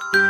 Selamat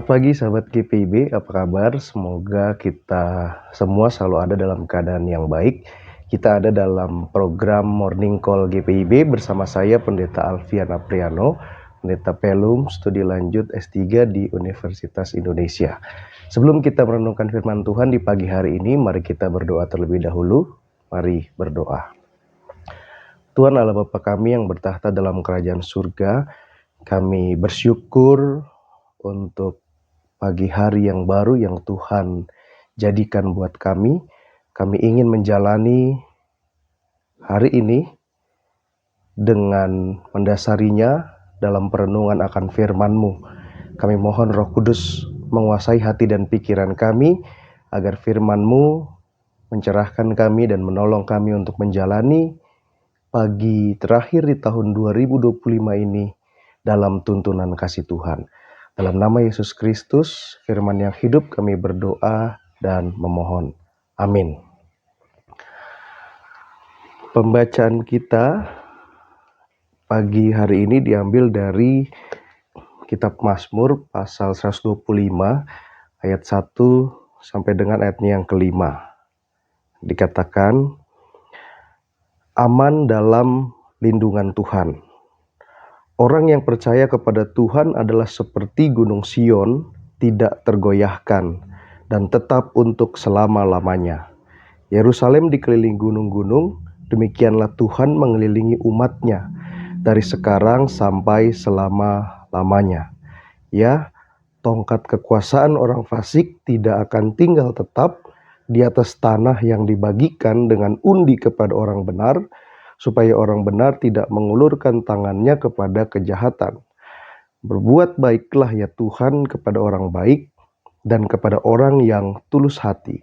pagi sahabat GPIB, apa kabar? Semoga kita semua selalu ada dalam keadaan yang baik. Kita ada dalam program Morning Call GPIB bersama saya Pendeta Alfian Apriano, Pendeta Pelum, studi lanjut S3 di Universitas Indonesia. Sebelum kita merenungkan firman Tuhan di pagi hari ini, mari kita berdoa terlebih dahulu. Mari berdoa. Tuhan Allah Bapa kami yang bertahta dalam kerajaan surga, kami bersyukur untuk pagi hari yang baru yang Tuhan jadikan buat kami. Kami ingin menjalani hari ini dengan mendasarinya dalam perenungan akan firman-Mu. Kami mohon Roh Kudus menguasai hati dan pikiran kami, agar firman-Mu mencerahkan kami dan menolong kami untuk menjalani pagi terakhir di tahun 2025 ini dalam tuntunan kasih Tuhan. Dalam nama Yesus Kristus, firman yang hidup, kami berdoa dan memohon. Amin. Pembacaan kita pagi hari ini diambil dari kitab Mazmur pasal 125 ayat 1 sampai dengan ayatnya yang kelima. Dikatakan, aman dalam lindungan Tuhan. Orang yang percaya kepada Tuhan adalah seperti gunung Sion, tidak tergoyahkan dan tetap untuk selama-lamanya. Yerusalem dikelilingi gunung-gunung, demikianlah Tuhan mengelilingi umatnya dari sekarang sampai selama-lamanya. Ya, tongkat kekuasaan orang fasik tidak akan tinggal tetap di atas tanah yang dibagikan dengan undi kepada orang benar, supaya orang benar tidak mengulurkan tangannya kepada kejahatan. Berbuat baiklah ya Tuhan kepada orang baik dan kepada orang yang tulus hati.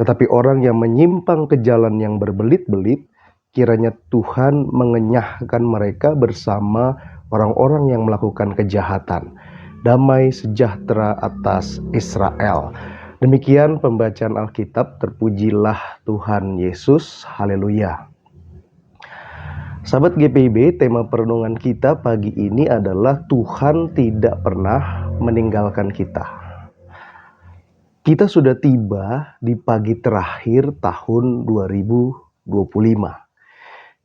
Tetapi orang yang menyimpang ke jalan yang berbelit-belit, kiranya Tuhan mengenyahkan mereka bersama orang-orang yang melakukan kejahatan. Damai sejahtera atas Israel. Demikian pembacaan Alkitab, terpujilah Tuhan Yesus. Haleluya. Sahabat GPIB, tema perenungan kita pagi ini adalah Tuhan tidak pernah meninggalkan kita. Kita sudah tiba di pagi terakhir tahun 2025.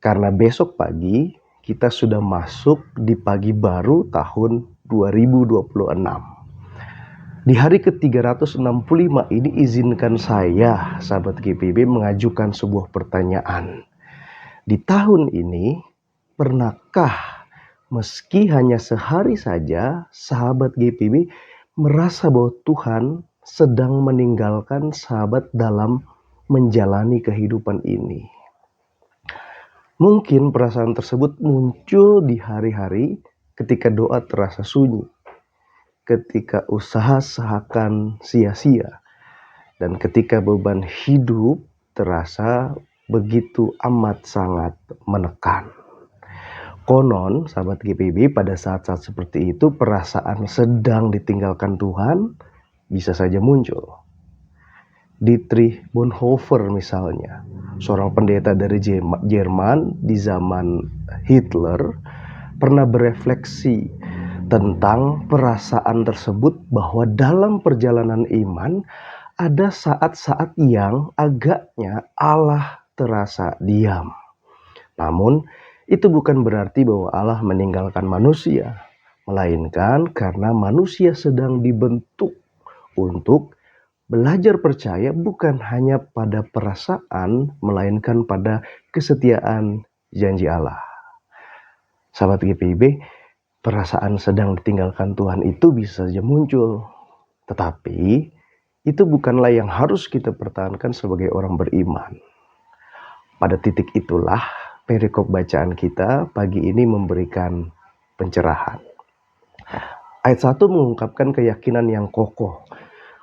Karena besok pagi kita sudah masuk di pagi baru tahun 2026. Di hari ke-365 ini izinkan saya, sahabat GPIB, mengajukan sebuah pertanyaan. Di tahun ini, pernahkah meski hanya sehari saja, sahabat GPIB merasa bahwa Tuhan sedang meninggalkan sahabat dalam menjalani kehidupan ini? Mungkin perasaan tersebut muncul di hari-hari ketika doa terasa sunyi, ketika usaha seakan sia-sia, dan ketika beban hidup terasa begitu amat sangat menekan. Konon, sahabat GPIB, pada saat-saat seperti itu perasaan sedang ditinggalkan Tuhan bisa saja muncul. Dietrich Bonhoeffer misalnya, seorang pendeta dari Jerman di zaman Hitler, pernah berefleksi tentang perasaan tersebut bahwa dalam perjalanan iman ada saat-saat yang agaknya Allah terasa diam. Namun, itu bukan berarti bahwa Allah meninggalkan manusia, melainkan karena manusia sedang dibentuk untuk belajar percaya bukan hanya pada perasaan, melainkan pada kesetiaan janji Allah. Sahabat GPIB, perasaan sedang ditinggalkan Tuhan itu bisa saja muncul, tetapi itu bukanlah yang harus kita pertahankan sebagai orang beriman. Pada titik itulah perikop bacaan kita pagi ini memberikan pencerahan. Ayat 1 mengungkapkan keyakinan yang kokoh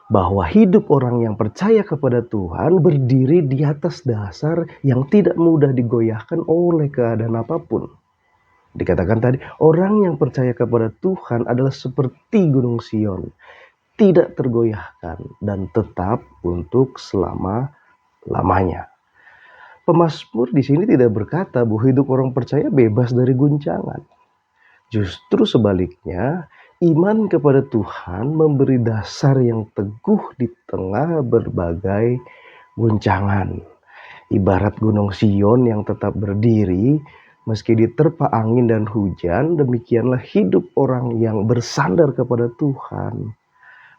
bahwa hidup orang yang percaya kepada Tuhan berdiri di atas dasar yang tidak mudah digoyahkan oleh keadaan apapun. Dikatakan tadi, orang yang percaya kepada Tuhan adalah seperti gunung Sion, tidak tergoyahkan dan tetap untuk selama-lamanya. Pemazmur di sini tidak berkata bahwa hidup orang percaya bebas dari guncangan. Justru sebaliknya, iman kepada Tuhan memberi dasar yang teguh di tengah berbagai guncangan. Ibarat gunung Sion yang tetap berdiri meski diterpa angin dan hujan, demikianlah hidup orang yang bersandar kepada Tuhan.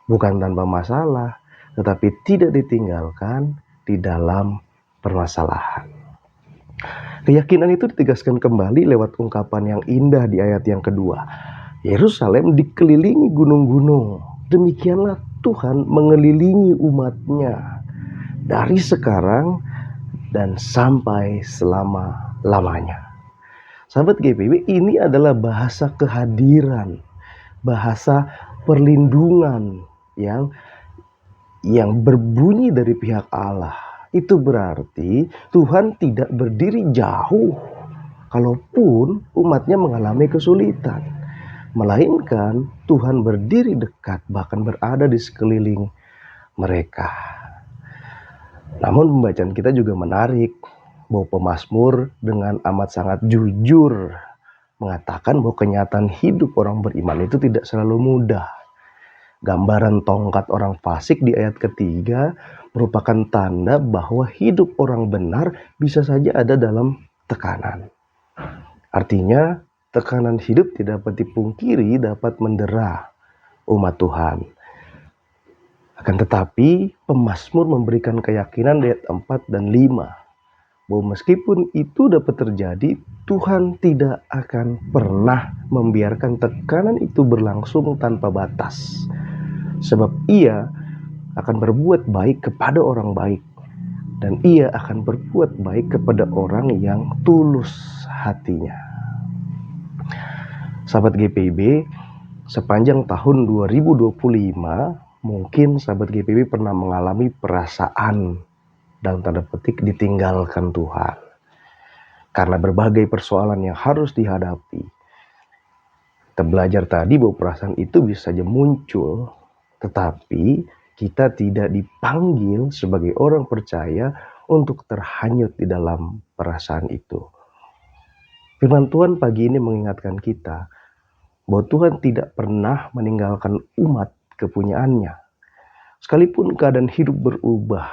Bukan tanpa masalah, tetapi tidak ditinggalkan di dalam permasalahan. Keyakinan itu ditegaskan kembali lewat ungkapan yang indah di ayat yang kedua. Yerusalem dikelilingi gunung-gunung. Demikianlah Tuhan mengelilingi umatnya dari sekarang dan sampai selama-lamanya. Sahabat GPB, ini adalah bahasa kehadiran, bahasa perlindungan yang berbunyi dari pihak Allah. Itu berarti Tuhan tidak berdiri jauh kalaupun umatnya mengalami kesulitan, melainkan Tuhan berdiri dekat, bahkan berada di sekeliling mereka. Namun pembacaan kita juga menarik bahwa pemazmur dengan amat sangat jujur mengatakan bahwa kenyataan hidup orang beriman itu tidak selalu mudah. Gambaran tongkat orang fasik di ayat ketiga merupakan tanda bahwa hidup orang benar bisa saja ada dalam tekanan. Artinya, tekanan hidup tidak dapat dipungkiri dapat mendera umat Tuhan. Akan tetapi, pemazmur memberikan keyakinan di ayat 4 dan 5 bahwa meskipun itu dapat terjadi, Tuhan tidak akan pernah membiarkan tekanan itu berlangsung tanpa batas. Sebab Ia akan berbuat baik kepada orang baik, dan Ia akan berbuat baik kepada orang yang tulus hatinya. Sahabat GPB, sepanjang tahun 2025, mungkin sahabat GPB pernah mengalami perasaan dalam tanda petik ditinggalkan Tuhan. Karena berbagai persoalan yang harus dihadapi. Kita belajar tadi bahwa perasaan itu bisa saja muncul, tetapi kita tidak dipanggil sebagai orang percaya untuk terhanyut di dalam perasaan itu. Firman Tuhan pagi ini mengingatkan kita bahwa Tuhan tidak pernah meninggalkan umat kepunyaannya. Sekalipun keadaan hidup berubah,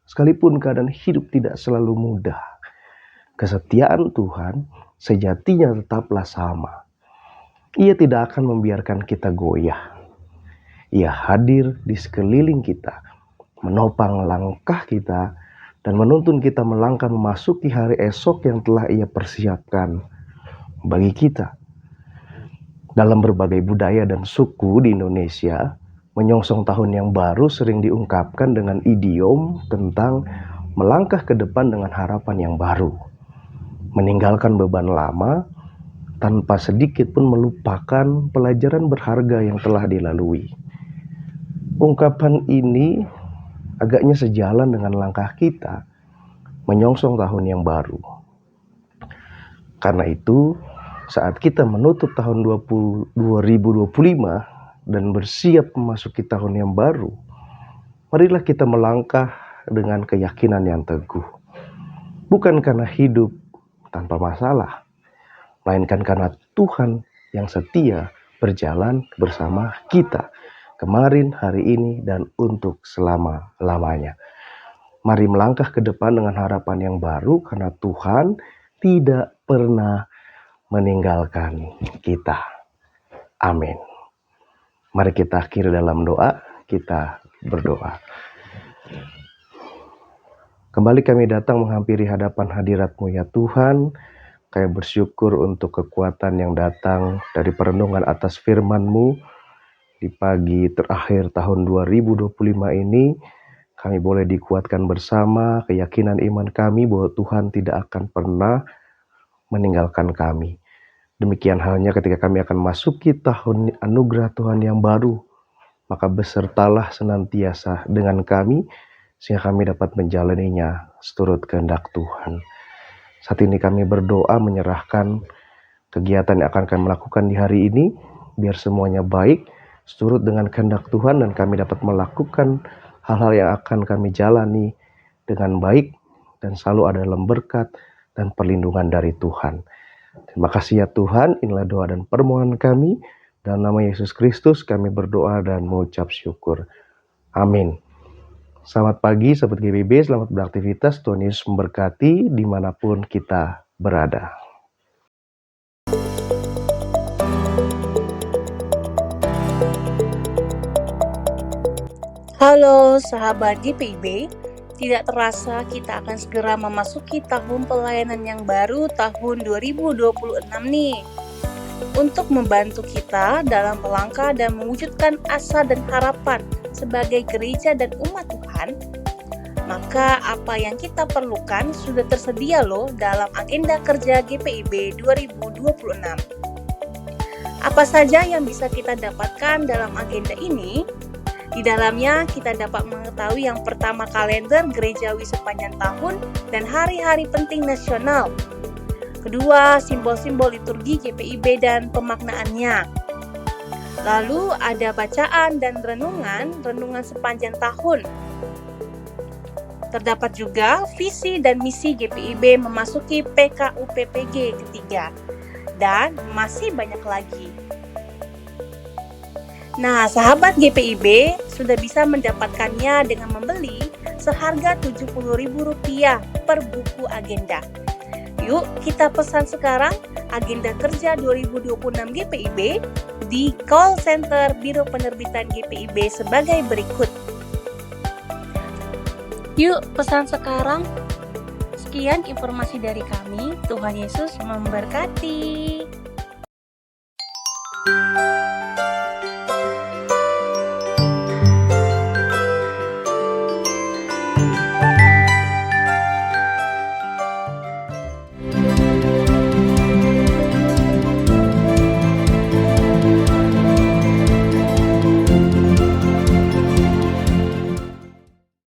sekalipun keadaan hidup tidak selalu mudah, kesetiaan Tuhan sejatinya tetaplah sama. Ia tidak akan membiarkan kita goyah. Ia hadir di sekeliling kita, menopang langkah kita, dan menuntun kita melangkah memasuki hari esok yang telah Ia persiapkan bagi kita. Dalam berbagai budaya dan suku di Indonesia, menyongsong tahun yang baru sering diungkapkan dengan idiom tentang melangkah ke depan dengan harapan yang baru. Meninggalkan beban lama tanpa sedikit pun melupakan pelajaran berharga yang telah dilalui. Ungkapan ini agaknya sejalan dengan langkah kita menyongsong tahun yang baru. Karena itu, saat kita menutup tahun 2025 dan bersiap memasuki tahun yang baru, marilah kita melangkah dengan keyakinan yang teguh. Bukan karena hidup tanpa masalah, melainkan karena Tuhan yang setia berjalan bersama kita kemarin, hari ini, dan untuk selama-lamanya. Mari melangkah ke depan dengan harapan yang baru karena Tuhan tidak pernah meninggalkan kita. Amin. Mari kita akhiri dalam doa, kita berdoa. Kembali kami datang menghampiri hadapan hadirat-Mu ya Tuhan. Kami bersyukur untuk kekuatan yang datang dari perenungan atas firman-Mu. Di pagi terakhir tahun 2025 ini, kami boleh dikuatkan bersama keyakinan iman kami bahwa Tuhan tidak akan pernah meninggalkan kami. Demikian halnya ketika kami akan masuki tahun anugerah Tuhan yang baru, maka besertalah senantiasa dengan kami, sehingga kami dapat menjalaninya seturut kehendak Tuhan. Saat ini kami berdoa menyerahkan kegiatan yang akan kami lakukan di hari ini, biar semuanya baik, seturut dengan kehendak Tuhan, dan kami dapat melakukan hal-hal yang akan kami jalani dengan baik, dan selalu ada dalam berkat dan perlindungan dari Tuhan. Terima kasih ya Tuhan, inilah doa dan permohonan kami. Dalam nama Yesus Kristus kami berdoa dan mengucap syukur. Amin. Selamat pagi sahabat GBB, selamat beraktivitas. Tuhan Yesus memberkati dimanapun kita berada. Halo sahabat GPIB, tidak terasa kita akan segera memasuki tahun pelayanan yang baru tahun 2026 nih. Untuk membantu kita dalam melangkah dan mewujudkan asa dan harapan sebagai gereja dan umat Tuhan, maka apa yang kita perlukan sudah tersedia loh dalam agenda kerja GPIB 2026. Apa saja yang bisa kita dapatkan dalam agenda ini? Di dalamnya kita dapat mengetahui yang pertama kalender gerejawi sepanjang tahun dan hari-hari penting nasional. Kedua, simbol-simbol liturgi GPIB dan pemaknaannya. Lalu ada bacaan dan renungan sepanjang tahun. Terdapat juga visi dan misi GPIB memasuki PKUPPG ketiga. Dan masih banyak lagi. Nah, sahabat GPIB sudah bisa mendapatkannya dengan membeli seharga Rp70.000 per buku agenda. Yuk kita pesan sekarang agenda kerja 2026 GPIB di call center Biro Penerbitan GPIB sebagai berikut. Yuk pesan sekarang. Sekian informasi dari kami. Tuhan Yesus memberkati.